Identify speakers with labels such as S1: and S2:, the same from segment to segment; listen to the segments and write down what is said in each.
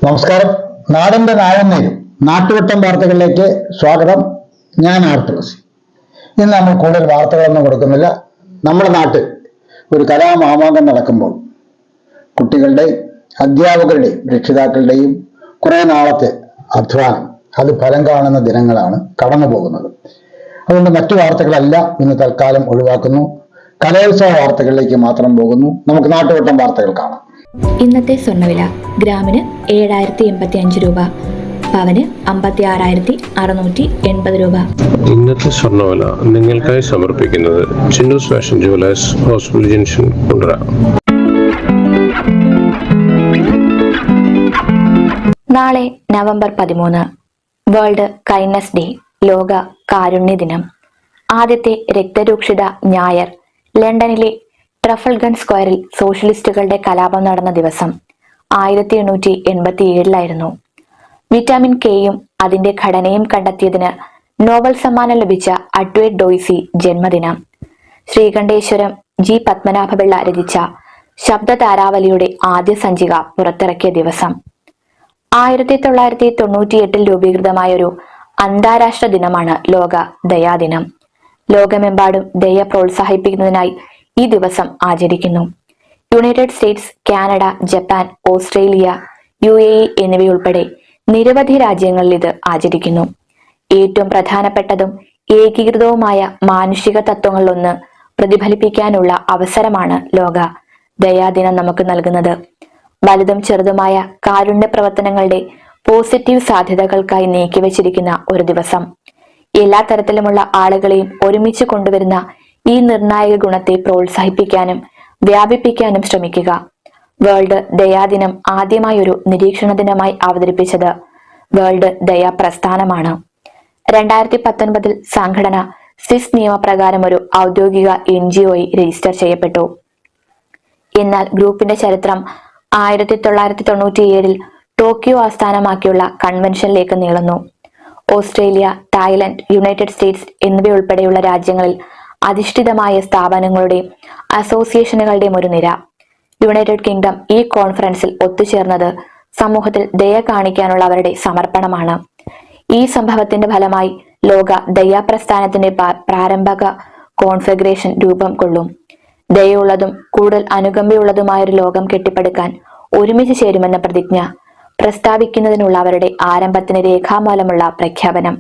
S1: നമസ്കാരം. നാടിന്റെ നാഴന്നേരും നാട്ടുവട്ടം വാർത്തകളിലേക്ക് സ്വാഗതം. ഞാൻ ആർത്തുളസി. ഇന്ന് നമ്മൾ കൂടുതൽ വാർത്തകളൊന്നും കൊടുക്കുന്നില്ല. നമ്മുടെ നാട്ടിൽ ഒരു കലാമാമാങ്കം നടക്കുമ്പോൾ കുട്ടികളുടെയും അധ്യാപകരുടെയും രക്ഷിതാക്കളുടെയും കുറെ നാളത്തെ അധ്വാനം അത് ഫലം കാണുന്ന ദിനങ്ങളാണ് കടന്നു പോകുന്നത്. അതുകൊണ്ട് മറ്റു വാർത്തകളല്ല ഇന്ന് തൽക്കാലം ഒഴിവാക്കുന്നു. കലോത്സവ വാർത്തകളിലേക്ക് മാത്രം പോകുന്നു. നമുക്ക് നാട്ടുവട്ടം വാർത്തകൾ കാണാം.
S2: ഇന്നത്തെ സ്വർണ്ണവില ഗ്രാമിന് 7085 രൂപ, പവന് 56,680 രൂപ.
S3: ഇന്നത്തെ സ്വർണ്ണവില നിങ്ങൾക്കായി സമർപ്പിക്കുന്നത് Chinnoos fashion jewellers, hospital junction, Kundara.
S2: നാളെ നവംബർ 13 വേൾഡ് കൈൻഡ്നസ് ഡേ, ലോക കാരുണ്യ ദിനം. ആദ്യത്തെ രക്തരൂക്ഷിത ഞായർ ലണ്ടനിലെ ട്രഫൽഗൺ സ്ക്വയറിൽ സോഷ്യലിസ്റ്റുകളുടെ കലാപം നടന്ന ദിവസം 1887 വിറ്റാമിൻ കെയും അതിന്റെ ഘടനയും കണ്ടെത്തിയതിന് നോബൽ സമ്മാനം ലഭിച്ച അഡ്വേർഡ് ഡോയ്സി ജന്മദിനം. ശ്രീകണ്ഠേശ്വരം ജി പത്മനാഭപിള്ള രചിച്ച ശബ്ദതാരാവലിയുടെ ആദ്യ സഞ്ചിക പുറത്തിറക്കിയ ദിവസം. 1998 രൂപീകൃതമായൊരു അന്താരാഷ്ട്ര ദിനമാണ് ലോക ദയാദിനം. ലോകമെമ്പാടും ദയ പ്രോത്സാഹിപ്പിക്കുന്നതിനായി ഈ ദിവസം ആചരിക്കുന്നു. United States, Canada, Japan, Australia, UAE എന്നിവയുൾപ്പെടെ നിരവധി രാജ്യങ്ങളിൽ ഇത് ആചരിക്കുന്നു. ഏറ്റവും പ്രധാനപ്പെട്ടതും ഏകീകൃതവുമായ മാനുഷിക തത്വങ്ങളിലൊന്ന് പ്രതിഫലിപ്പിക്കാനുള്ള അവസരമാണ് ലോക ദയാദിനം നമുക്ക് നൽകുന്നത്. വലുതും ചെറുതുമായ കാരുണ്യ പ്രവർത്തനങ്ങളുടെ പോസിറ്റീവ് സാധ്യതകൾക്കായി നീക്കിവച്ചിരിക്കുന്ന ഒരു ദിവസം. എല്ലാ തരത്തിലുമുള്ള ആളുകളെയും ഒരുമിച്ച് കൊണ്ടുവരുന്ന ഈ നിർണായക ഗുണത്തെ പ്രോത്സാഹിപ്പിക്കാനും വ്യാപിപ്പിക്കാനും ശ്രമിക്കുക. വേൾഡ് ദയാദിനം ആദ്യമായൊരു നിരീക്ഷണ ദിനമായി അവതരിപ്പിച്ചത് വേൾഡ് ദയാ പ്രസ്ഥാനമാണ്. 2019 സംഘടന സ്വിസ് നിയമപ്രകാരം ഒരു ഔദ്യോഗിക NGO രജിസ്റ്റർ ചെയ്യപ്പെട്ടു. എന്നാൽ ഗ്രൂപ്പിന്റെ ചരിത്രം 1997 ടോക്കിയോ ആസ്ഥാനമാക്കിയുള്ള കൺവെൻഷനിലേക്ക് നീളുന്നു. ഓസ്ട്രേലിയ, തായ്ലൻഡ്, യുണൈറ്റഡ് സ്റ്റേറ്റ്സ് എന്നിവയുൾപ്പെടെയുള്ള രാജ്യങ്ങളിൽ അധിഷ്ഠിതമായ സ്ഥാപനങ്ങളുടെയും അസോസിയേഷനുകളുടെയും ഒരു നിര. യുണൈറ്റഡ് കിങ്ഡം ഈ കോൺഫറൻസിൽ ഒത്തുചേർന്നത് സമൂഹത്തിൽ ദയ കാണിക്കാനുള്ള അവരുടെ സമർപ്പണമാണ്. ഈ സംഭവത്തിന്റെ ഫലമായി ലോക ദയാ പ്രസ്ഥാനത്തിന്റെ പ്രാരംഭക കോൺഫിഗറേഷൻ രൂപം കൊള്ളും. ദയയുള്ളതും കൂടുതൽ അനുകമ്പയുള്ളതുമായൊരു ലോകം കെട്ടിപ്പടുക്കാൻ ഒരുമിച്ച് ചേരുമെന്ന പ്രതിജ്ഞ പ്രസ്താവിക്കുന്നതിനുള്ള അവരുടെ ആരംഭത്തിന് രേഖാമൂലമുള്ള പ്രഖ്യാപനം.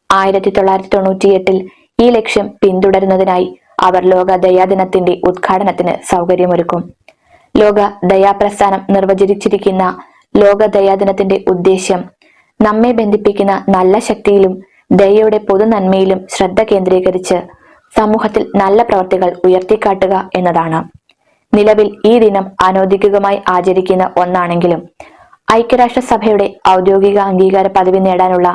S2: 1998 ഈ ലക്ഷ്യം പിന്തുടരുന്നതിനായി അവർ ലോക ദയാദിനത്തിന്റെ ഉദ്ഘാടനത്തിന് സൗകര്യമൊരുക്കും. ലോക ദയാപ്രസ്ഥാനം നിർവചിച്ചിരിക്കുന്ന ലോക ദയാദിനത്തിന്റെ ഉദ്ദേശ്യം നമ്മെ ബന്ധിപ്പിക്കുന്ന നല്ല ശക്തിയിലും ദയയുടെ പൊതുനന്മയിലും ശ്രദ്ധ കേന്ദ്രീകരിച്ച് സമൂഹത്തിൽ നല്ല പ്രവർത്തികൾ ഉയർത്തിക്കാട്ടുക എന്നതാണ്. നിലവിൽ ഈ ദിനം അനൗദ്യോഗികമായി ആചരിക്കുന്ന ഒന്നാണെങ്കിലും ഐക്യരാഷ്ട്രസഭയുടെ ഔദ്യോഗിക അംഗീകാര പദവി നേടാനുള്ള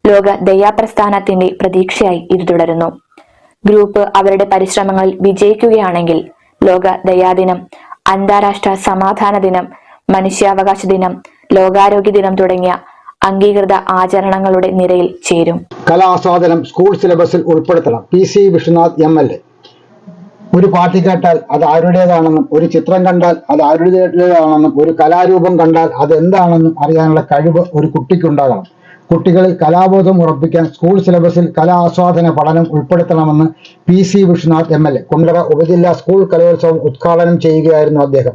S2: ലോക ദയാപ്രസ്ഥാനത്തിന്റെ പ്രതീക്ഷയായി ഇത് തുടരുന്നു. ഗ്രൂപ്പ് അവരുടെ പരിശ്രമങ്ങളിൽ വിജയിക്കുകയാണെങ്കിൽ ലോക ദയാദിനം, അന്താരാഷ്ട്ര സമാധാന ദിനം, മനുഷ്യാവകാശ ദിനം, ലോകാരോഗ്യ ദിനം തുടങ്ങിയ അംഗീകൃത ആചരണങ്ങളുടെ നിരയിൽ ചേരും.
S1: കലാസ്വാദനം സ്കൂൾ സിലബസിൽ ഉൾപ്പെടുത്തണം. PC Vishwanath MLA. ഒരു പാട്ട് കേട്ടാൽ അത് ആരുടേതാണെന്നും, ഒരു ചിത്രം കണ്ടാൽ അത് ആരുടേതാണെന്നും, ഒരു കലാരൂപം കണ്ടാൽ അത് എന്താണെന്നും അറിയാനുള്ള കഴിവ് ഒരു കുട്ടിക്കുണ്ടാകണം. കുട്ടികളിൽ കലാബോധം ഉറപ്പിക്കാൻ സ്കൂൾ സിലബസിൽ കലാ ആസ്വാദന പഠനം ഉൾപ്പെടുത്തണമെന്ന് PC വിശ്വനാഥ് MLA കുണ്ടറ ഉപജില്ലാ സ്കൂൾ കലോത്സവം ഉദ്ഘാടനം ചെയ്യുകയായിരുന്നു അദ്ദേഹം.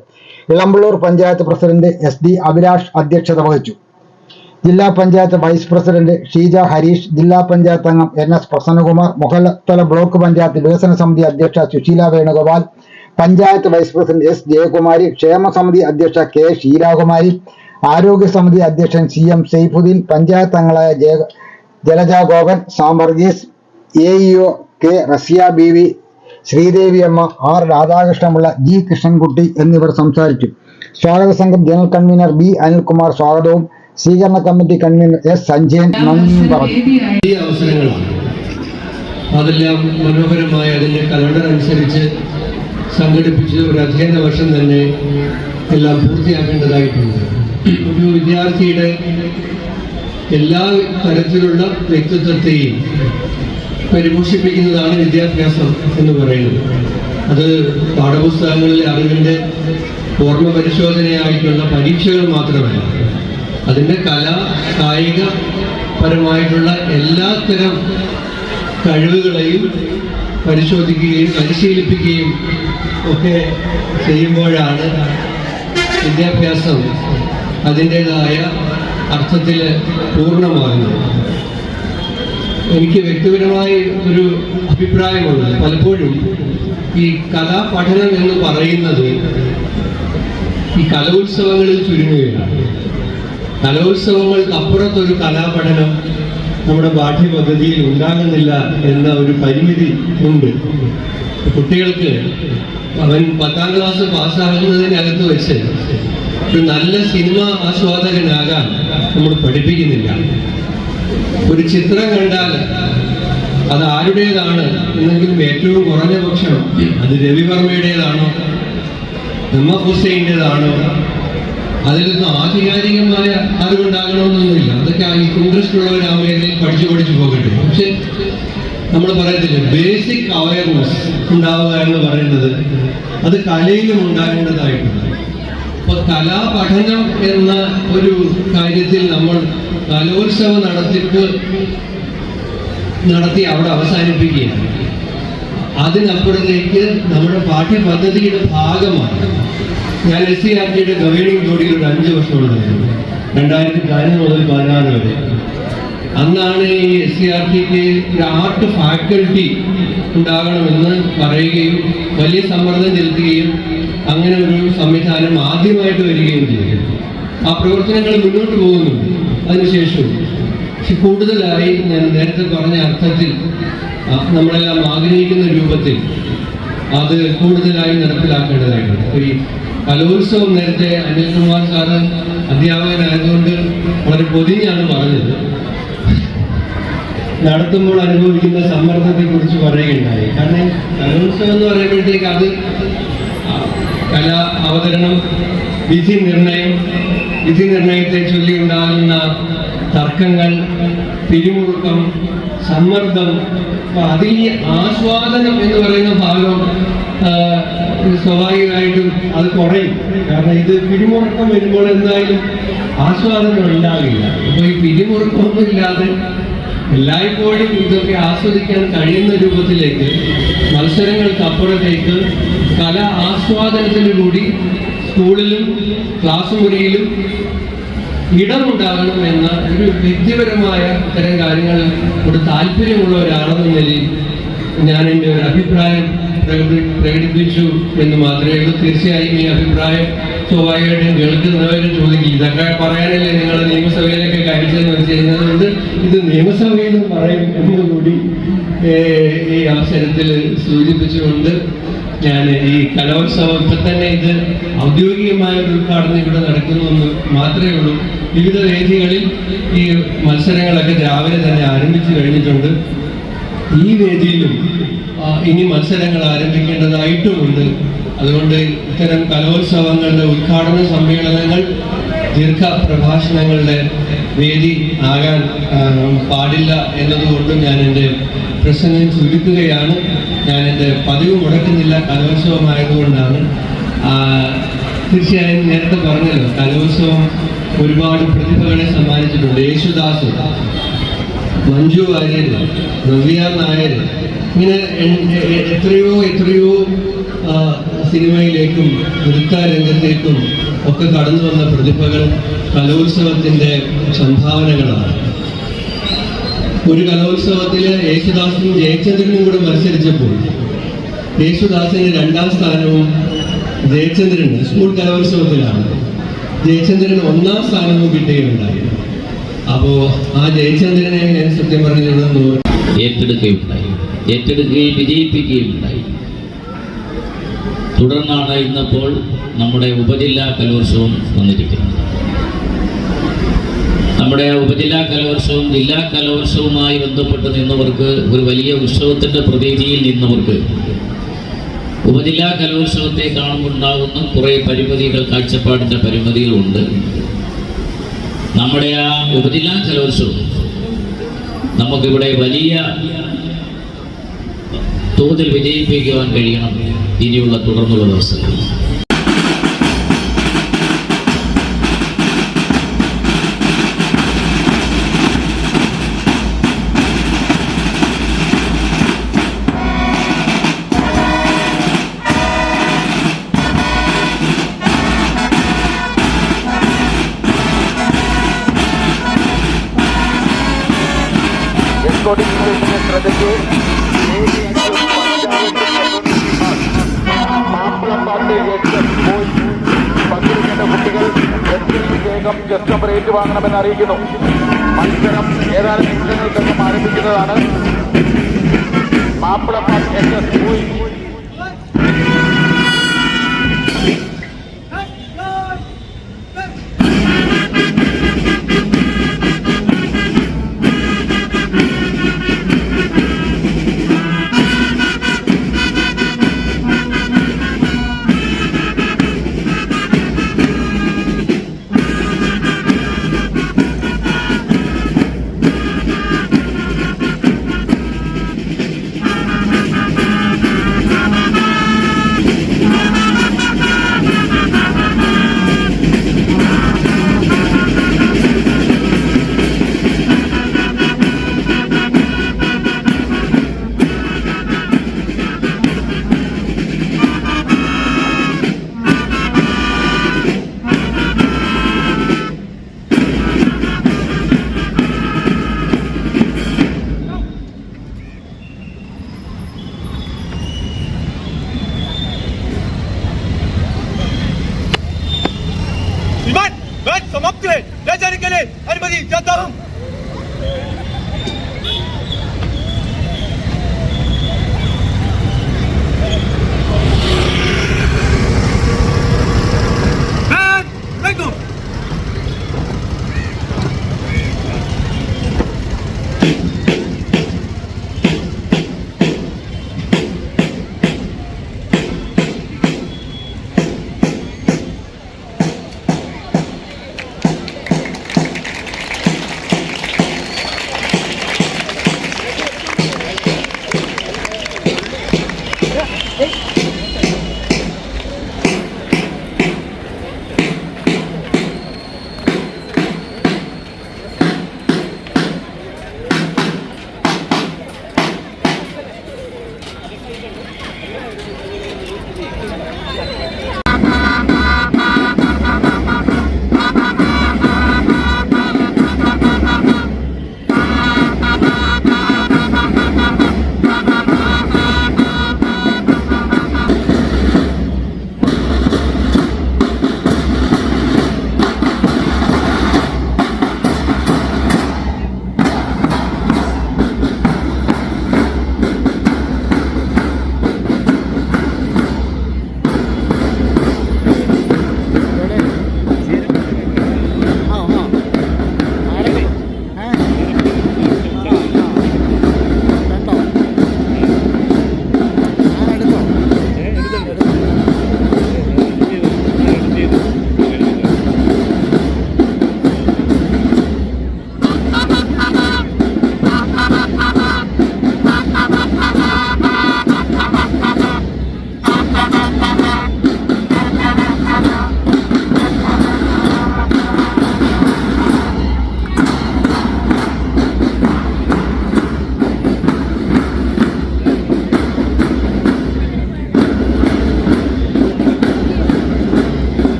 S1: ഇളമ്പള്ളൂർ പഞ്ചായത്ത് പ്രസിഡന്റ് SD അഭിലാഷ് അധ്യക്ഷത വഹിച്ചു. ജില്ലാ പഞ്ചായത്ത് വൈസ് പ്രസിഡന്റ് ഷീജ ഹരീഷ്, ജില്ലാ പഞ്ചായത്ത് അംഗം NS പ്രസന്നകുമാർ, മുഖത്തല ബ്ലോക്ക് പഞ്ചായത്ത് വികസന സമിതി അധ്യക്ഷ Susheela Venugopal, panchayat vice president S Jayakumari, ക്ഷേമ സമിതി അധ്യക്ഷ K ഷീലാകുമാരി, ആരോഗ്യ സമിതി അധ്യക്ഷൻ CM സൈഫുദ്ദീൻ, പഞ്ചായത്ത് അംഗങ്ങളായ Jalaja Gopan, Sam Varghese, AEO K Rasiya BV, Sreedevi Amma, R Radhakrishna Pillai, G Krishnankutty എന്നിവർ സംസാരിച്ചു. സ്വാഗത സംഘം ജനറൽ കൺവീനർ B അനിൽകുമാർ സ്വാഗതവും സ്വീകരണ കമ്മിറ്റി കൺവീനർ S സഞ്ജയൻ നന്ദിയും പറഞ്ഞു.
S4: അതെല്ലാം മനോഹരമായ അതിൻ്റെ കലണ്ടർ അനുസരിച്ച് സംഘടിപ്പിച്ച് ഒരു അധ്യയന വർഷം തന്നെ എല്ലാം പൂർത്തിയാക്കേണ്ടതായിട്ടുണ്ട്. ഒരു വിദ്യാർത്ഥിയുടെ എല്ലാ തരത്തിലുള്ള വ്യക്തിത്വത്തെയും പരിപോഷിപ്പിക്കുന്നതാണ് വിദ്യാഭ്യാസം എന്ന് പറയുന്നത്. അത് പാഠപുസ്തകങ്ങളിലെ അറിവിൻ്റെ ഓർമ്മ പരിശോധനയായിട്ടുള്ള പരീക്ഷകൾ മാത്രമല്ല, അതിൻ്റെ കായിക പരമായിട്ടുള്ള എല്ലാത്തരം കഴിവുകളെയും പരിശോധിക്കുകയും പരിശീലിപ്പിക്കുകയും ഒക്കെ ചെയ്യുമ്പോഴാണ് വിദ്യാഭ്യാസം അതിൻ്റേതായ അർത്ഥത്തിൽ പൂർണ്ണമാകുന്നത്. എനിക്ക് വ്യക്തിപരമായി ഒരു അഭിപ്രായമുള്ളത്, പലപ്പോഴും ഈ കലാപഠനം എന്ന് പറയുന്നത് ഈ കലോത്സവങ്ങളിൽ ചുരുങ്ങുകയാണ്. കലോത്സവങ്ങൾക്കപ്പുറത്തൊരു കലാപഠനം നമ്മുടെ പാഠ്യപദ്ധതിയിൽ ഉണ്ടാകുന്നില്ല എന്ന ഒരു പരിമിതി ഉണ്ട്. കുട്ടികൾക്ക് അവൻ 10ാം ക്ലാസ് പാസ്സാകുന്നതിനകത്ത് വെച്ച് ഒരു നല്ല സിനിമ ആസ്വാദകനാകാൻ നമ്മൾ പഠിപ്പിക്കുന്നില്ല. ഒരു ചിത്രം കണ്ടാൽ അത് ആരുടേതാണ് എന്നെങ്കിലും ഏറ്റവും കുറഞ്ഞ പക്ഷം അത് രവിവർമ്മയുടേതാണോ എം എഫ് ഹുസൈൻ്റെതാണോ, അതിലൊന്നും ആധികാരികമായ അറിവുണ്ടാകണമെന്നൊന്നുമില്ല. അതൊക്കെ ഇൻട്രസ്റ്റ് ഉള്ളവർ ആ മേഖലയിൽ പഠിച്ചു പോകട്ടെ. പക്ഷെ നമ്മൾ പറയത്തില്ല, ബേസിക് അവയർനെസ് ഉണ്ടാവുക എന്ന് പറയുന്നത് അത് കലയിലും ഉണ്ടാകേണ്ടതായിട്ടുണ്ട്. അപ്പൊ കലാപഠനം എന്ന ഒരു കാര്യത്തിൽ നമ്മൾ കലോത്സവ നടത്തി അവിടെ അവസാനിപ്പിക്കുകയാണ്. അതിനപ്പുറത്തേക്ക് നമ്മുടെ പാഠ്യപദ്ധതിയുടെ ഭാഗമാണ്. ഞാൻ SCERTയുടെ ഗവേണിംഗ് ബോഡിയിൽ ഒരു 5 വർഷം ഉണ്ടായിരുന്നു, 2014 മുതൽ 2016 വരെ. അന്നാണ് ഈ SCERTക്ക് ഒരു ആർട്ട് ഫാക്കൽറ്റി ഉണ്ടാകണമെന്ന് പറയുകയും വലിയ സമ്മർദ്ദം ചെലുത്തുകയും അങ്ങനെ ഒരു സംവിധാനം ആദ്യമായിട്ട് വരികയും ചെയ്തു. ആ പ്രവർത്തനങ്ങൾ മുന്നോട്ട് പോകുന്നുണ്ട് അതിനുശേഷവും. പക്ഷെ കൂടുതലായി ഞാൻ നേരത്തെ പറഞ്ഞ അർത്ഥത്തിൽ നമ്മളെല്ലാം ആഗ്രഹിക്കുന്ന രൂപത്തിൽ അത് കൂടുതലായി നടപ്പിലാക്കേണ്ടതായിട്ടുണ്ട്. ഈ കലോത്സവം നേരത്തെ അനിൽകുമാർ സാറ് അധ്യാപകനായതുകൊണ്ട് വളരെ പൊതിഞ്ഞാണ് പറഞ്ഞത്. നടത്തുമ്പോൾ അനുഭവിക്കുന്ന സമ്മർദ്ദത്തെ കുറിച്ച് പറയുകയുണ്ടായി. കാരണം കലോത്സവം എന്ന് പറയുമ്പോഴത്തേക്ക് അത് കലാ അവതരണം, വിധി നിർണയത്തെ ചൊല്ലി ഉണ്ടാകുന്ന തർക്കങ്ങൾ, പിരിമുറുക്കം, സമ്മർദ്ദം, അതിൽ ഈ ആസ്വാദനം എന്ന് പറയുന്ന ഭാഗം സ്വാഭാവികമായിട്ടും അത് കുറയും. കാരണം ഇത് പിരിമുറുക്കം വരുമ്പോൾ എന്തായാലും ആസ്വാദനം ഉണ്ടാകില്ല. അപ്പോൾ ഈ പിരിമുറുക്കമൊന്നും ഇല്ലാതെ എല്ലായ്പ്പോഴും ഇതൊക്കെ ആസ്വദിക്കാൻ കഴിയുന്ന രൂപത്തിലേക്ക്, മത്സരങ്ങൾക്കപ്പുറത്തേക്ക് കല ആസ്വാദനത്തിന് കൂടി സ്കൂളിലും ക്ലാസ് മുറിയിലും ഇടമുണ്ടാകണം എന്ന ഒരു വ്യക്തിപരമായ ഇത്തരം കാര്യങ്ങളിൽ ഒരു താല്പര്യമുള്ള ഒരാളെന്ന നിലയിൽ ഞാൻ എൻ്റെ ഒരു അഭിപ്രായം പ്രകടിപ്പിച്ചു എന്ന് മാത്രമേ ഉള്ളൂ. തീർച്ചയായും ഈ അഭിപ്രായം സ്വാഭാവികമായിട്ടും കേൾക്കുന്നവരും ചോദിക്കും, ഇതൊക്കെ പറയാനല്ലേ നിങ്ങൾ നിയമസഭയിലൊക്കെ കഴിച്ചെന്ന് വെച്ചിരുന്നത് കൊണ്ട് ഇത് നിയമസഭയിലും പറയും എന്നുകൂടി ഈ അവസരത്തിൽ സൂചിപ്പിച്ചുകൊണ്ട് ഞാൻ ഈ കലോത്സവം ഇപ്പം തന്നെ ഇത് ഔദ്യോഗികമായ ഒരു ഉദ്ഘാടനം ഇവിടെ നടക്കുന്നു എന്ന് മാത്രമേ ഉള്ളൂ. വിവിധ വേദികളിൽ ഈ മത്സരങ്ങളൊക്കെ രാവിലെ തന്നെ ആരംഭിച്ചു കഴിഞ്ഞിട്ടുണ്ട്. ഈ വേദിയിലും ഇനി മത്സരങ്ങൾ ആരംഭിക്കേണ്ടതായിട്ടുമുണ്ട്. അതുകൊണ്ട് ഇത്തരം കലോത്സവങ്ങളുടെ ഉദ്ഘാടന സമ്മേളനങ്ങൾ ദീർഘ പ്രഭാഷണങ്ങളുടെ വേദി ആകാൻ പാടില്ല എന്നതുകൊണ്ടും ഞാൻ എൻ്റെ പ്രസംഗം ചുരുക്കുകയാണ്. ഞാൻ എൻ്റെ പതിവ് മുടക്കുന്നില്ല, കലോത്സവമായതുകൊണ്ടാണ്. തീർച്ചയായും നേരത്തെ പറഞ്ഞല്ലോ, കലോത്സവം ഒരുപാട് പ്രതിഭകളെ സമ്മാനിച്ചിട്ടുണ്ട്. യേശുദാസ്, മഞ്ജു വാര്യർ, നവ്യ നായർ, ഇങ്ങനെ എത്രയോ സിനിമയിലേക്കും നൃത്തരംഗത്തേക്കും ഒക്കെ കടന്നു വന്ന പ്രതിഭകൾ കലോത്സവത്തിൻ്റെ സംഭാവനകളാണ്. ഒരു കലോത്സവത്തിൽ യേശുദാസും ജയചന്ദ്രനും കൂടെ മത്സരിച്ചപ്പോൾ യേശുദാസിന് 2ാം സ്ഥാനവും ജയചന്ദ്രന് സ്കൂൾ കലോത്സവത്തിലാണ് ജയചന്ദ്രന് 1ാം സ്ഥാനവും കിട്ടുകയുണ്ടായി. അപ്പോൾ ആ ജയചന്ദ്രനെ ഞാൻ സത്യം പറഞ്ഞിരുന്നു
S5: ഏറ്റെടുക്കുകയും വിജയിപ്പിക്കുകയുണ്ടായി. തുടർന്നാണ് ഇന്നിപ്പോൾ നമ്മുടെ ഉപജില്ലാ കലോത്സവം വന്നിരിക്കുന്നത്. നമ്മുടെ ഉപജില്ലാ കലോത്സവം ജില്ലാ കലോത്സവവുമായി ബന്ധപ്പെട്ട് നിന്നവർക്ക്, ഒരു വലിയ ഉത്സവത്തിൻ്റെ പ്രതീതിയിൽ നിന്നവർക്ക് ഉപജില്ലാ കലോത്സവത്തെ കാണുമ്പോൾ ഉണ്ടാകുന്ന കുറേ പരിമിതികൾ, കാഴ്ചപ്പാടിൻ്റെ പരിമിതികളുണ്ട്. നമ്മുടെ ആ ഉപജില്ലാ കലോത്സവം നമുക്കിവിടെ വലിയ തോതിൽ വിജയിപ്പിക്കുവാൻ കഴിയണം ഇനിയുള്ള തുടർന്നുള്ള ദിവസങ്ങളിൽ.
S6: ശ്രദ്ധിച്ചു. മാപ്പിളപ്പാട്ട് പോയി പങ്കെടുക്കേണ്ട കുട്ടികൾ വേഗം ജസ്റ്റ് നമ്പർ ഏറ്റുവാങ്ങണമെന്ന് അറിയിക്കുന്നു. മത്സരം ഏതാനും നിമിഷങ്ങൾക്കകം ആരംഭിക്കുന്നതാണ്. മാപ്പിളപ്പാട്ട് പോയി
S7: समाप्त है। ले जाने के लिए अनुमति चाहता हूँ।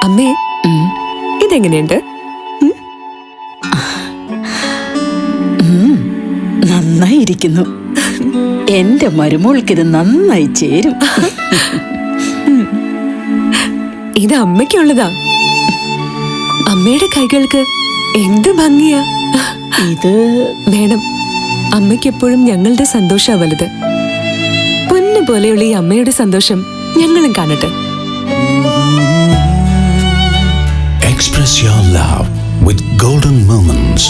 S8: അമ്മേ, ഇതെങ്ങനെയുണ്ട്?
S9: നന്നായിരിക്കുന്നു. എന്റെ മരുമോൾക്ക് ഇത് നന്നായി ചേരും.
S8: ഇത് അമ്മയ്ക്കുള്ളതാ. അമ്മയുടെ കൈകൾക്ക് എന്ത് ഭംഗിയാ.
S9: ഇത്
S8: വേണം. അമ്മയ്ക്കെപ്പോഴും ഞങ്ങളുടെ സന്തോഷാ വലുത്. പൊന്നു പോലെയുള്ള ഈ അമ്മയുടെ സന്തോഷം ഞങ്ങളും കാണട്ടെ.
S10: Express your love with golden moments.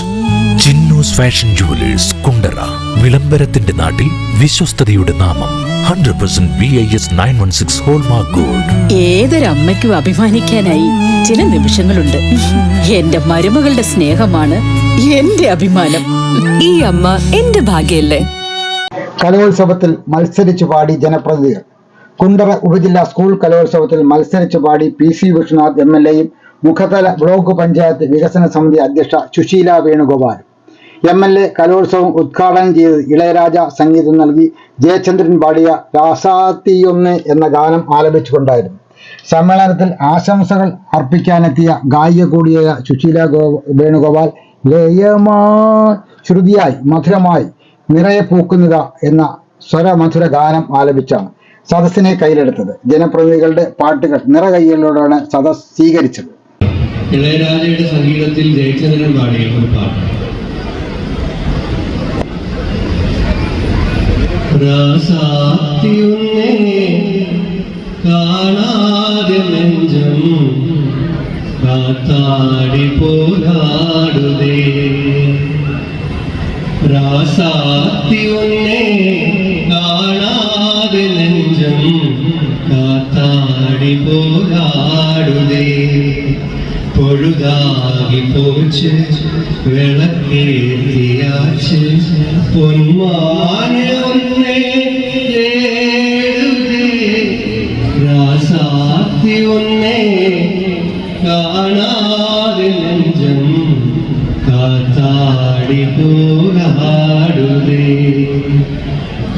S10: Chinnus fashion jewellers Kundara, വിളംബരത്തിന്റെ നാട്ടിൽ വിശ്വസ്തയുടെ നാമം. 100% BIS 916 ഹോൾമാർക്ക് ഗോൾഡ്.
S9: ഏതൊരമ്മയ്ക്കും അഭിമാനിക്കാനായി ചില നിമിഷങ്ങളുണ്ട്. എന്റെ മരുമകളുടെ സ്നേഹമാണ് എന്റെ അഭിമാനം.
S8: ഈ അമ്മ എന്റെ ഭാഗ്യല്ലേ.
S1: കലോത്സവത്തിൽ മത്സരിച്ചു പാടി ജനപ്രതിനിധികൾ. കുണ്ടറ ഉപജില്ലാ സ്കൂൾ കലോത്സവത്തിൽ മത്സരിച്ചു പാടി PC വിഷ്ണുനാഥ് MLA-യും മുഖത്തല ബ്ലോക്ക് പഞ്ചായത്ത് വികസന സമിതി അധ്യക്ഷ സുശീല വേണുഗോപാൽ. MLA കലോത്സവം ഉദ്ഘാടനം ചെയ്ത് ഇളയരാജ സംഗീതം നൽകി ജയചന്ദ്രൻ പാടിയ രാസാത്തിയൊന്ന് എന്ന ഗാനം ആലപിച്ചുകൊണ്ടായിരുന്നു. സമ്മേളനത്തിൽ ആശംസകൾ അർപ്പിക്കാനെത്തിയ ഗായിക കൂടിയായ സുശീല വേണുഗോപാൽ ലയമായി ശ്രുതിയായി മധുരമായി നിറയെ പൂക്കുന്നിത എന്ന സ്വരമധുര ഗാനം ആലപിച്ചാണ് സദസ്സിനെ കയ്യിലെടുത്തത്. ജനപ്രതിനിധികളുടെ പാട്ടുകൾ നിറകയ്യലോടാണ് സദസ് സ്വീകരിച്ചത്.
S4: ഇളയരാജയുടെ സംഗീതത്തിൽ ജയചന്ദ്രൻ പാടിയ ഒരു പാട്ട്. രാസാത്തിയൊന്നേ കാണാതെ നെഞ്ചം കാത്താടി പോരാടുതേ. രാസാത്തിയൊന്നേ കാണാതെ നെഞ്ചം കാത്താടി പോരാടുതേ. പൊഴുതാകി പോച്ച് വിളക്കേറ്റിയാച്ച് പൊന്മാനെ ഒന്നേ നേടുതേ. രാസാത്തി ഒന്നേ കാണാതെ നെഞ്ചം കാത്താടി പോരാടുതേ.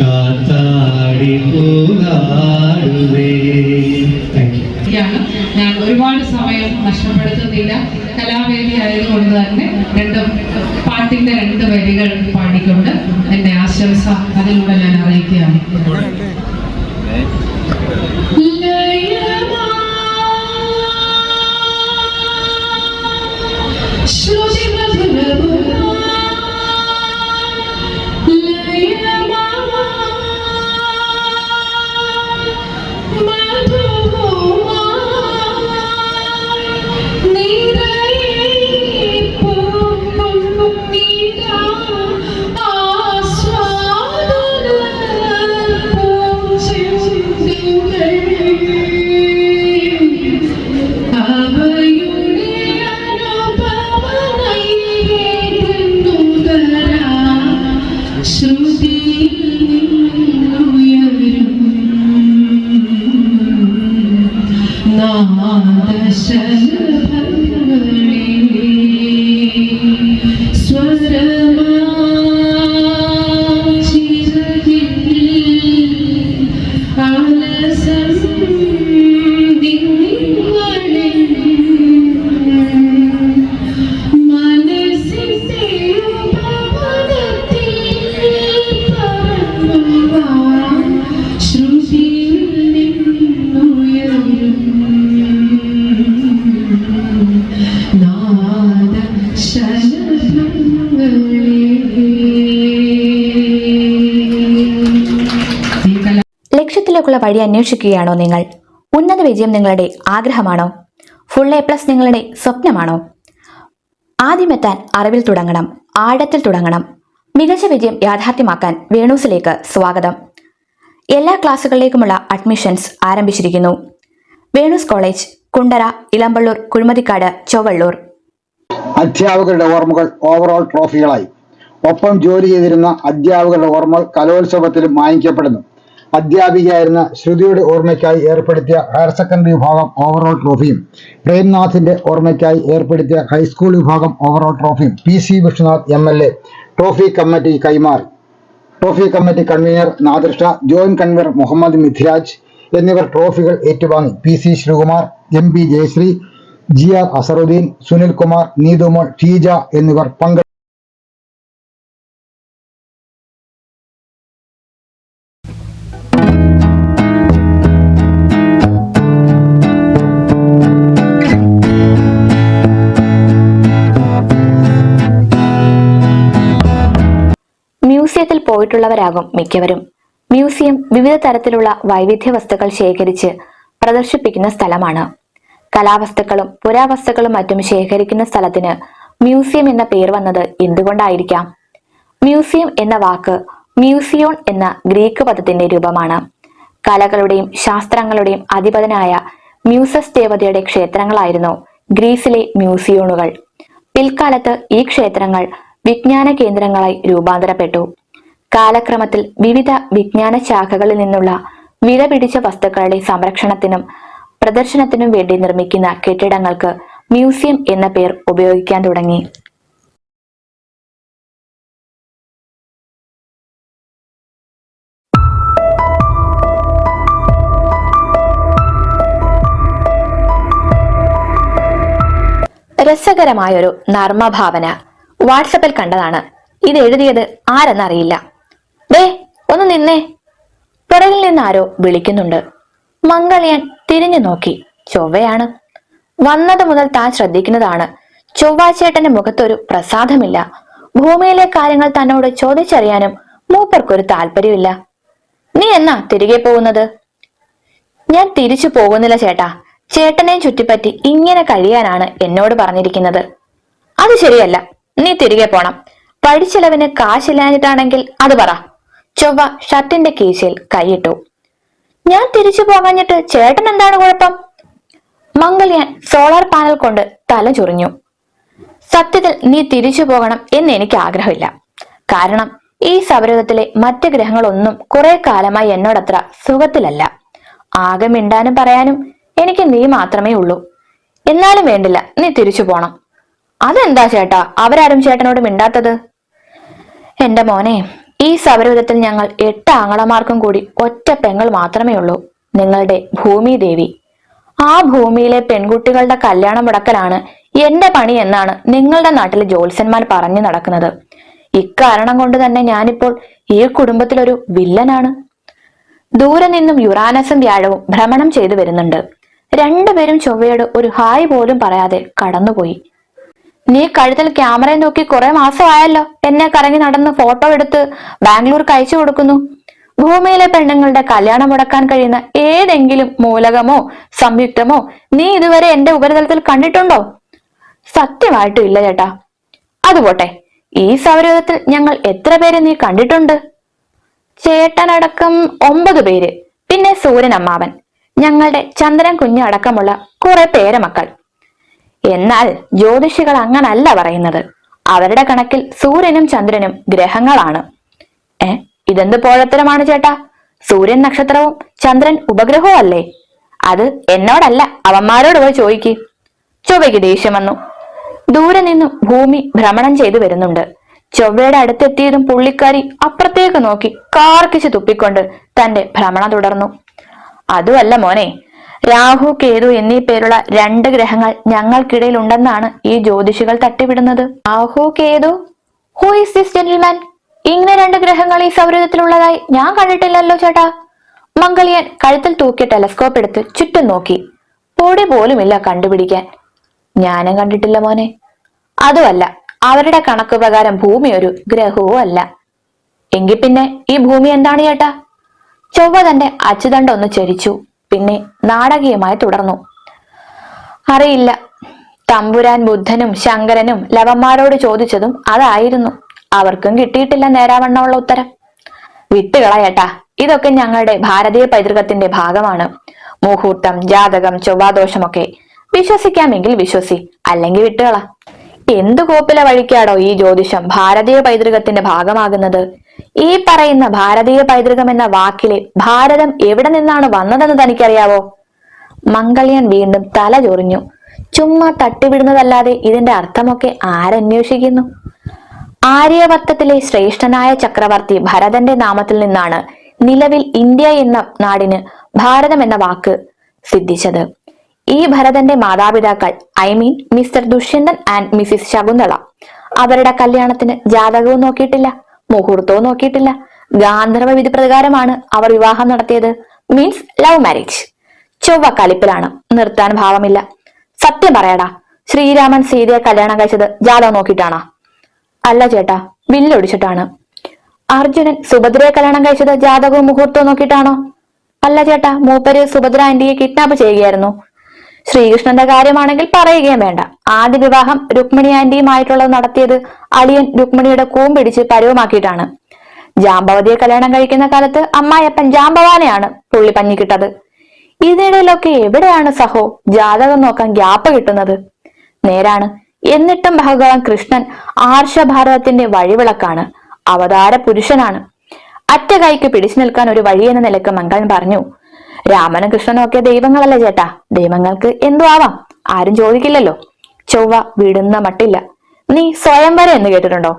S4: കാത്താടി പോരാടുതേ.
S11: ഞാൻ ഒരുപാട് സമയം നഷ്ടപ്പെടുത്തുന്നില്ല. കലാവേദി ആയതുകൊണ്ട് തന്നെ പാട്ടിന്റെ 2 വരികൾ പാടിക്കൊണ്ട് എന്റെ ആശംസ അതിലൂടെ ഞാൻ അറിയിക്കുകയാണ്.
S2: ലക്ഷ്യത്തിലേക്കുള്ള വഴി അന്വേഷിക്കുകയാണോ നിങ്ങൾ? ഉന്നത വിജയം നിങ്ങളുടെ ആഗ്രഹമാണോ? ഫുൾ A+ നിങ്ങളുടെ സ്വപ്നമാണോ? ആദ്യമെത്താൻ അറിവിൽ തുടങ്ങണം, ആഴത്തിൽ തുടങ്ങണം. മികച്ച വിജയം യാഥാർത്ഥ്യമാക്കാൻ വേണൂസിലേക്ക് സ്വാഗതം. എല്ലാ ക്ലാസുകളിലേക്കുമുള്ള അഡ്മിഷൻസ് ആരംഭിച്ചിരിക്കുന്നു. വേണൂസ് കോളേജ്, കുണ്ടറ, ഇളമ്പള്ളൂർ, കുഴുമതിക്കാട്, ചൊവ്വള്ളൂർ.
S1: അധ്യാപകരുടെ ഓർമ്മകൾ ഓവറോൾ ട്രോഫികളായി. ഒപ്പം ജോലി ചെയ്തിരുന്ന അധ്യാപകരുടെ ഓർമ്മകൾ കലോത്സവത്തിലും മാനിക്കപ്പെടുന്നു. അധ്യാപികയായിരുന്ന ശ്രുതിയുടെ ഓർമ്മയ്ക്കായി ഏർപ്പെടുത്തിയ ഹയർ സെക്കൻഡറി വിഭാഗം ഓവറോൾ ട്രോഫിയും പ്രേംനാഥിന്റെ ഓർമ്മയ്ക്കായി ഏർപ്പെടുത്തിയ ഹൈസ്കൂൾ വിഭാഗം ഓവറോൾ ട്രോഫിയും PC Vishnunath MLA trophy committee കൈമാറി. Trophy committee convener Nadir Shah, joint convener Muhammad Mithiraj എന്നിവർ ട്രോഫികൾ ഏറ്റുവാങ്ങി. PC Sreekumar, MP Jayashree, GR Azharuddin, Sunil Kumar, Neethumol, Sheeja എന്നിവർ പങ്കെടുത്തു.
S2: മ്യൂസിയത്തിൽ പോയിട്ടുള്ളവരാകും മിക്കവരും. മ്യൂസിയം വിവിധ തരത്തിലുള്ള വൈവിധ്യ വസ്തുക്കൾ ശേഖരിച്ച് പ്രദർശിപ്പിക്കുന്ന സ്ഥലമാണ്. കലാവസ്തുക്കളും പുരാവസ്തുക്കളും മറ്റും ശേഖരിക്കുന്ന സ്ഥലത്തിന് മ്യൂസിയം എന്ന പേർ വന്നത് എന്തുകൊണ്ടായിരിക്കാം? മ്യൂസിയം എന്ന വാക്ക് മ്യൂസിയോൺ എന്ന ഗ്രീക്ക് പദത്തിന്റെ രൂപമാണ്. കലകളുടെയും ശാസ്ത്രങ്ങളുടെയും അധിപതനായ മ്യൂസസ് ദേവതയുടെ ക്ഷേത്രങ്ങളായിരുന്നു ഗ്രീസിലെ മ്യൂസിയോണുകൾ. പിൽക്കാലത്ത് ഈ ക്ഷേത്രങ്ങൾ വിജ്ഞാന കേന്ദ്രങ്ങളായി രൂപാന്തരപ്പെട്ടു. കാലക്രമത്തിൽ വിവിധ വിജ്ഞാന ശാഖകളിൽ നിന്നുള്ള വിലപിടിച്ച വസ്തുക്കളുടെ സംരക്ഷണത്തിനും പ്രദർശനത്തിനും വേണ്ടി നിർമ്മിക്കുന്ന കെട്ടിടങ്ങൾക്ക് മ്യൂസിയം എന്ന പേർ ഉപയോഗിക്കാൻ തുടങ്ങി. രസകരമായൊരു നർമ്മഭാവന വാട്സപ്പിൽ കണ്ടതാണ്. ഇത് എഴുതിയത് ആരെന്നറിയില്ല. ദേ ഒന്ന് നിന്നേ. പുറകിൽ നിന്ന് ആരോ വിളിക്കുന്നുണ്ട്. മംഗളിയാൻ തിരിഞ്ഞു നോക്കി. ചൊവ്വയാണ്. വന്നത് മുതൽ താൻ ശ്രദ്ധിക്കുന്നതാണ്. ചൊവ്വാച്ചേട്ടന്റെ മുഖത്തൊരു പ്രസാദമില്ല. ഭൂമിയിലെ കാര്യങ്ങൾ തന്നോട് ചോദിച്ചറിയാനും മൂപ്പർക്കൊരു താല്പര്യമില്ല. നീ എന്നാ തിരികെ പോകുന്നത്? ഞാൻ തിരിച്ചു പോകുന്നില്ല ചേട്ടാ. ചേട്ടനെയും ചുറ്റിപ്പറ്റി ഇങ്ങനെ കഴിയാനാണ് എന്നോട് പറഞ്ഞിരിക്കുന്നത്. അത് ശരിയല്ല. നീ തിരികെ പോണം. പഠിച്ചെലവിന് കാശില്ലാഞ്ഞിട്ടാണെങ്കിൽ അത് പറ. ചൊവ്വ ഷർട്ടിന്റെ കീശയിൽ കൈയിട്ടു. ഞാൻ തിരിച്ചു പോകാഞ്ഞിട്ട് ചേട്ടൻ എന്താണ് കുഴപ്പം? മംഗളിയാൻ സോളാർ പാനൽ കൊണ്ട് തല ചൊറിഞ്ഞു. സത്യത്തിൽ നീ തിരിച്ചു പോകണം എന്ന് എനിക്ക് ആഗ്രഹമില്ല. കാരണം ഈ സൗരയൂഥത്തിലെ മറ്റ് ഗ്രഹങ്ങളൊന്നും കുറെ കാലമായി എന്നോടത്ര സുഖത്തിലല്ല. ആകെ മിണ്ടാനും പറയാനും എനിക്ക് നീ മാത്രമേ ഉള്ളൂ. എന്നാലും വേണ്ടില്ല, നീ തിരിച്ചു പോണം. അതെന്താ ചേട്ടാ അവരാരും ചേട്ടനോട് മിണ്ടാത്തത്? എന്റെ മോനെ, ഈ സൗരയൂഥത്തിൽ ഞങ്ങൾ 8 ആങ്ങളമാർക്കും കൂടി ഒറ്റ പെങ്ങൾ മാത്രമേ ഉള്ളൂ, നിങ്ങളുടെ ഭൂമി ദേവി. ആ ഭൂമിയിലെ പെൺകുട്ടികളുടെ കല്യാണം മുടക്കലാണ് എന്റെ പണി എന്നാണ് നിങ്ങളുടെ നാട്ടിലെ ജ്യോത്സ്യന്മാർ പറഞ്ഞു നടക്കുന്നത്. ഇക്കാരണം കൊണ്ട് തന്നെ ഞാനിപ്പോൾ ഈ കുടുംബത്തിലൊരു വില്ലനാണ്. ദൂരെ നിന്നും യുറാനസും വ്യാഴവും ഭ്രമണം ചെയ്തു വരുന്നുണ്ട്. രണ്ടുപേരും ചൊവ്വയോട് ഒരു ഹായ് പോലും പറയാതെ കടന്നുപോയി. നീ കഴുത്തിൽ ക്യാമറയെ നോക്കി കുറെ മാസമായല്ലോ എന്നെ കറങ്ങി നടന്ന് ഫോട്ടോ എടുത്ത് ബാംഗ്ലൂർക്ക് അയച്ചു കൊടുക്കുന്നു. ഭൂമിയിലെ പെണ്ണുങ്ങളുടെ കല്യാണം മുടക്കാൻ കഴിയുന്ന ഏതെങ്കിലും മൂലകമോ സംയുക്തമോ നീ ഇതുവരെ എന്റെ ഉപരിതലത്തിൽ കണ്ടിട്ടുണ്ടോ? സത്യമായിട്ടും ഇല്ല ചേട്ടാ. അതുപോട്ടെ, ഈ സൗരയൂഥത്തിൽ ഞങ്ങൾ എത്ര പേര് നീ കണ്ടിട്ടുണ്ട്? ചേട്ടനടക്കം 9 പേര്, പിന്നെ സൂര്യൻ അമ്മാവൻ, ഞങ്ങളുടെ ചന്ദ്രൻ കുഞ്ഞ് അടക്കമുള്ള കുറെ പേരമക്കൾ. എന്നാൽ ജ്യോതിഷികൾ അങ്ങനല്ല പറയുന്നത്. അവരുടെ കണക്കിൽ സൂര്യനും ചന്ദ്രനും ഗ്രഹങ്ങളാണ്. ഇതെന്ത് പോഴത്തരമാണ് ചേട്ടാ? സൂര്യൻ നക്ഷത്രവും ചന്ദ്രൻ ഉപഗ്രഹവും അല്ലേ? അത് എന്നോടല്ല, അവന്മാരോട് പോയി ചോദിക്ക്. ചൊവ്വയ്ക്ക് ദേഷ്യം വന്നു. ദൂരെ നിന്നും ഭൂമി ഭ്രമണം ചെയ്തു വരുന്നുണ്ട്. ചൊവ്വയുടെ അടുത്തെത്തിയതും പുള്ളിക്കാരി അപ്പുറത്തേക്ക് നോക്കി കാർക്കിച്ച് തുപ്പിക്കൊണ്ട് തന്റെ ഭ്രമണം തുടർന്നു. അതുമല്ല മോനെ, രാഹു കേതു എന്നീ പേരുള്ള 2 ഗ്രഹങ്ങൾ ഞങ്ങൾക്കിടയിൽ ഉണ്ടെന്നാണ് ഈ ജ്യോതിഷികൾ തട്ടിവിടുന്നത്. Rahu Ketu? Who is this gentleman? ഇങ്ങനെ 2 ഗ്രഹങ്ങൾ ഈ സൗരയൂഥത്തിലുള്ളതായി ഞാൻ കണ്ടിട്ടില്ലല്ലോ ചേട്ടാ. മംഗളിയൻ കഴുത്തിൽ തൂക്കിയ ടെലസ്കോപ്പ് എടുത്ത് ചുറ്റും നോക്കി. പൊടി പോലുമില്ല കണ്ടുപിടിക്കാൻ. ഞാനും കണ്ടിട്ടില്ല മോനെ. അതുമല്ല, അവരുടെ കണക്ക് പ്രകാരം ഭൂമി ഒരു ഗ്രഹവും അല്ല. എങ്കിൽ പിന്നെ ഈ ഭൂമി എന്താണ് ചേട്ടാ? ചൊവ്വ തന്റെ അച്ചുതണ്ട് ഒന്ന് ചരിച്ചു. പിന്നെ നാടകീയമായി തുടർന്നു. അറിയില്ല. തമ്പുരാൻ ബുദ്ധനും ശങ്കരനും ലവന്മാരോട് ചോദിച്ചതും അതായിരുന്നു. അവർക്കും കിട്ടിയിട്ടില്ല നേരാവണ്ണമുള്ള ഉത്തരം. വിട്ടുകളയേട്ടാ, ഇതൊക്കെ ഞങ്ങളുടെ ഭാരതീയ പൈതൃകത്തിന്റെ ഭാഗമാണ്. മുഹൂർത്തം, ജാതകം, ചൊവ്വാദോഷമൊക്കെ വിശ്വസിക്കാമെങ്കിൽ വിശ്വസി, അല്ലെങ്കിൽ വിട്ടുകള. എന്തു കോപ്പില വഴിക്കാടോ ഈ ജ്യോതിഷം ഭാരതീയ പൈതൃകത്തിന്റെ ഭാഗമാകുന്നത്? ഈ പറയുന്ന ഭാരതീയ പൈതൃകം എന്ന വാക്കിലെ ഭാരതം എവിടെ നിന്നാണ് വന്നതെന്ന് തനിക്കറിയാവോ? മംഗളിയൻ വീണ്ടും തല ചൊറിഞ്ഞു. ചുമ്മാ തട്ടിവിടുന്നതല്ലാതെ ഇതിന്റെ അർത്ഥമൊക്കെ ആരന്വേഷിക്കുന്നു? ആര്യവർത്തത്തിലെ ശ്രേഷ്ഠനായ ചക്രവർത്തി ഭരതന്റെ നാമത്തിൽ നിന്നാണ് നിലവിൽ ഇന്ത്യ എന്ന നാടിന് ഭാരതം എന്ന വാക്ക് സിദ്ധിച്ചത്. ഈ ഭരതന്റെ മാതാപിതാക്കൾ, mister Dushyanthan and Mrs Shakuntala, അവരുടെ കല്യാണത്തിന് ജാതകവും നോക്കിയിട്ടില്ല, മുഹൂർത്തവും നോക്കിയിട്ടില്ല. ഗാന്ധർവ വിധി പ്രകാരമാണ് അവർ വിവാഹം നടത്തിയത്. Means love marriage. ചൊവ്വ കലിപ്പിലാണ്, നിർത്താൻ ഭാവമില്ല. സത്യം പറയടാ, ശ്രീരാമൻ സീതയെ കല്യാണം കഴിച്ചത് ജാതകം നോക്കിയിട്ടാണോ? അല്ല ചേട്ടാ, വില്ലൊടിച്ചിട്ടാണ്. അർജുനൻ സുഭദ്രയെ കല്യാണം കഴിച്ചത് ജാതകവും മുഹൂർത്തവും നോക്കിയിട്ടാണോ? അല്ല ചേട്ടാ, മൂപ്പര് സുഭദ്ര ആന്റിയെ കിഡ്നാപ്പ് ചെയ്യുകയായിരുന്നു. ശ്രീകൃഷ്ണന്റെ കാര്യമാണെങ്കിൽ പറയുകയും വേണ്ട. ആദ്യ വിവാഹം രുക്മിണി ആന്റിയുമായിട്ടുള്ളത് നടത്തിയത് അളിയൻ രുക്മിണിയുടെ കൂമ്പിടിച്ച് പരുവമാക്കിയിട്ടാണ്. ജാമ്പവതിയെ കല്യാണം കഴിക്കുന്ന കാലത്ത് അമ്മായിയപ്പൻ ജാമ്പവാനെയാണ് പുള്ളി പഞ്ഞിക്കിട്ടത്. ഇതിനിടയിലൊക്കെ എവിടെയാണ് സഹോ ജാതകം നോക്കാൻ ഗ്യാപ്പ് കിട്ടുന്നത്? നേരാണ്. എന്നിട്ടും ഭഗവാൻ കൃഷ്ണൻ ആർഷഭാരതത്തിന്റെ വഴിവിളക്കാണ്, അവതാര പുരുഷനാണ്. അറ്റ കൈക്ക് പിടിച്ചു നിൽക്കാൻ ഒരു വഴി എന്ന നിലക്ക് മംഗളൻ പറഞ്ഞു. രാമനും കൃഷ്ണനും ഒക്കെ ദൈവങ്ങളല്ലേ ചേട്ടാ, ദൈവങ്ങൾക്ക് എന്തു ആവാം, ആരും ചോദിക്കില്ലല്ലോ. ചൊവ്വ വിടുന്ന മട്ടില്ല. നീ സ്വയംവരം എന്ന് കേട്ടിട്ടുണ്ടോ?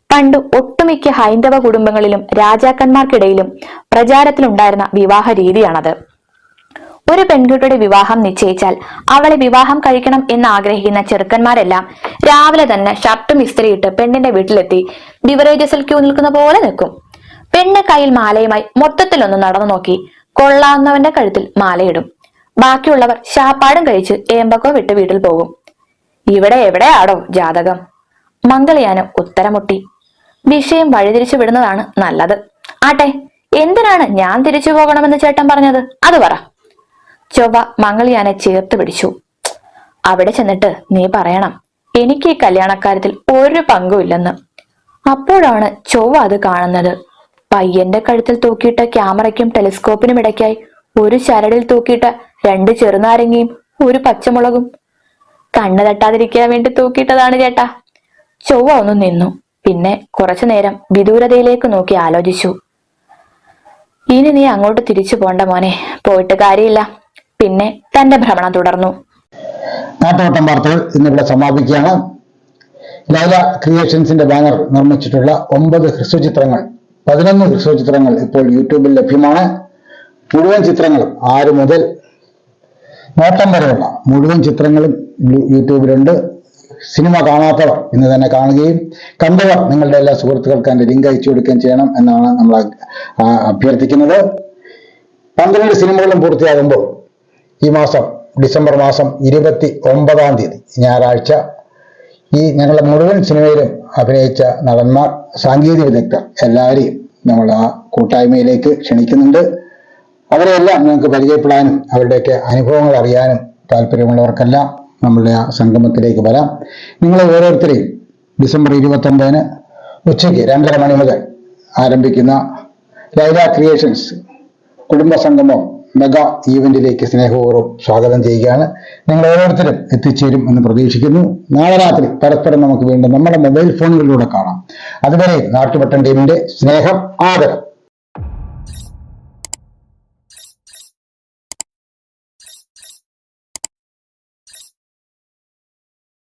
S2: പണ്ട് ഒട്ടുമിക്ക ഹൈന്ദവ കുടുംബങ്ങളിലും രാജാക്കന്മാർക്കിടയിലും പ്രചാരത്തിലുണ്ടായിരുന്ന വിവാഹ രീതിയാണത്. ഒരു പെൺകുട്ടിയുടെ വിവാഹം നിശ്ചയിച്ചാൽ അവളെ വിവാഹം കഴിക്കണം എന്ന് ആഗ്രഹിക്കുന്ന ചെറുക്കന്മാരെല്ലാം രാവിലെ തന്നെ ഷർട്ടും ഇസ്ത്രിയിട്ട് പെണ്ണിന്റെ വീട്ടിലെത്തി ബിവറേജസിൽ ക്യൂ നിൽക്കുന്ന പോലെ നിൽക്കും. പെണ്ണ് കയ്യിൽ മാലയുമായി മൊത്തത്തിലൊന്ന് നടന്നു നോക്കി കൊള്ളാവുന്നവന്റെ കഴുത്തിൽ മാലയിടും. ബാക്കിയുള്ളവർ ശാപ്പാടും കഴിച്ച് ഏമ്പക്കോ വിട്ട് വീട്ടിൽ പോകും. ഇവിടെ എവിടെയാടോ ജാതകം? മംഗളിയാന് ഉത്തരമുട്ടി. വിഷയം വഴിതിരിച്ചു വിടുന്നതാണ് നല്ലത്. ആട്ടെ, എന്തിനാണ് ഞാൻ തിരിച്ചു പോകണമെന്ന് ചേട്ടൻ പറഞ്ഞത്? അത് പറ. ചൊവ്വ മംഗളിയാനെ ചേർത്ത് പിടിച്ചു. അവിടെ ചെന്നിട്ട് നീ പറയണം, എനിക്ക് ഈ കല്യാണക്കാര്യത്തിൽ ഒരു പങ്കുമില്ലെന്ന്. അപ്പോഴാണ് ചൊവ്വ അത് കാണുന്നത്. പയ്യന്റെ കഴുത്തിൽ തൂക്കിയിട്ട ക്യാമറയ്ക്കും ടെലിസ്കോപ്പിനും ഇടയ്ക്കായി ഒരു ചരടിൽ തൂക്കിയിട്ട 2 ചെറുനാരങ്ങയും ഒരു പച്ചമുളകും. കണ്ണു തട്ടാതിരിക്കാൻ വേണ്ടി തൂക്കിയിട്ടതാണ് ചേട്ടാ. ചൊവ്വ ഒന്ന് നിന്നു. പിന്നെ കുറച്ചു നേരം വിദൂരതയിലേക്ക് നോക്കി ആലോചിച്ചു. ഇനി നീ അങ്ങോട്ട് തിരിച്ചു പോണ്ട മോനെ, പോയിട്ട് കാര്യമില്ല. പിന്നെ തന്റെ ഭ്രമണം തുടർന്നു.
S1: നാട്ടുവട്ടം വാർത്തകൾ ഇന്നിവിടെ സമാപിക്കുകയാണ്. ലൈല ക്രിയേഷൻസിന്റെ ബാനർ നിർമ്മിച്ചിട്ടുള്ള 9 ഹ്രസ്വചിത്രങ്ങൾ, 11 ഹ്രസ്വചിത്രങ്ങൾ ഇപ്പോൾ യൂട്യൂബിൽ ലഭ്യമാണ്. മുഴുവൻ ചിത്രങ്ങളും 6 മുതൽ നോട്ടം വരെയുള്ള മുഴുവൻ ചിത്രങ്ങളും യൂട്യൂബിലുണ്ട്. സിനിമ കാണാത്തവർ ഇന്ന് തന്നെ കാണുകയും കണ്ടവർ നിങ്ങളുടെ എല്ലാ സുഹൃത്തുക്കൾക്ക് അതിന്റെ ലിങ്ക് അയച്ചു കൊടുക്കുകയും ചെയ്യണം എന്നാണ് നമ്മൾ അഭ്യർത്ഥിക്കുന്നത്. 12 സിനിമകളും പൂർത്തിയാകുമ്പോൾ ഈ മാസം ഡിസംബർ മാസം 29-ാം തീയതി ഞായറാഴ്ച ഈ ഞങ്ങളുടെ മുഴുവൻ സിനിമയിലും അഭിനയിച്ച നടന്മാർ, സാങ്കേതിക വിദഗ്ധർ എല്ലാവരെയും നമ്മൾ ആ കൂട്ടായ്മയിലേക്ക് ക്ഷണിക്കുന്നുണ്ട്. അവരെല്ലാം നിങ്ങൾക്ക് പരിചയപ്പെടാനും അവരുടെയൊക്കെ അനുഭവങ്ങൾ അറിയാനും താല്പര്യമുള്ളവർക്കെല്ലാം നമ്മളുടെ ആ സംഗമത്തിലേക്ക് വരാം. നിങ്ങളെ ഓരോരുത്തരെയും ഡിസംബർ 29-ന് ഉച്ചയ്ക്ക് 2:30 മണി മുതൽ ആരംഭിക്കുന്ന ലൈല ക്രിയേഷൻസ് കുടുംബ സംഗമം മെഗാ ഈവന്റിലേക്ക് സ്നേഹപൂർവ്വം സ്വാഗതം ചെയ്യുകയാണ്. നിങ്ങൾ ഓരോരുത്തരും എത്തിച്ചേരും എന്ന് പ്രതീക്ഷിക്കുന്നു. നാളെ രാത്രി പരസ്പരം നമുക്ക് വീണ്ടും നമ്മുടെ മൊബൈൽ ഫോണുകളിലൂടെ കാണാം. അതുവരെ നാട്ടുപട്ടം ടീമിന്റെ സ്നേഹം, ആദരം.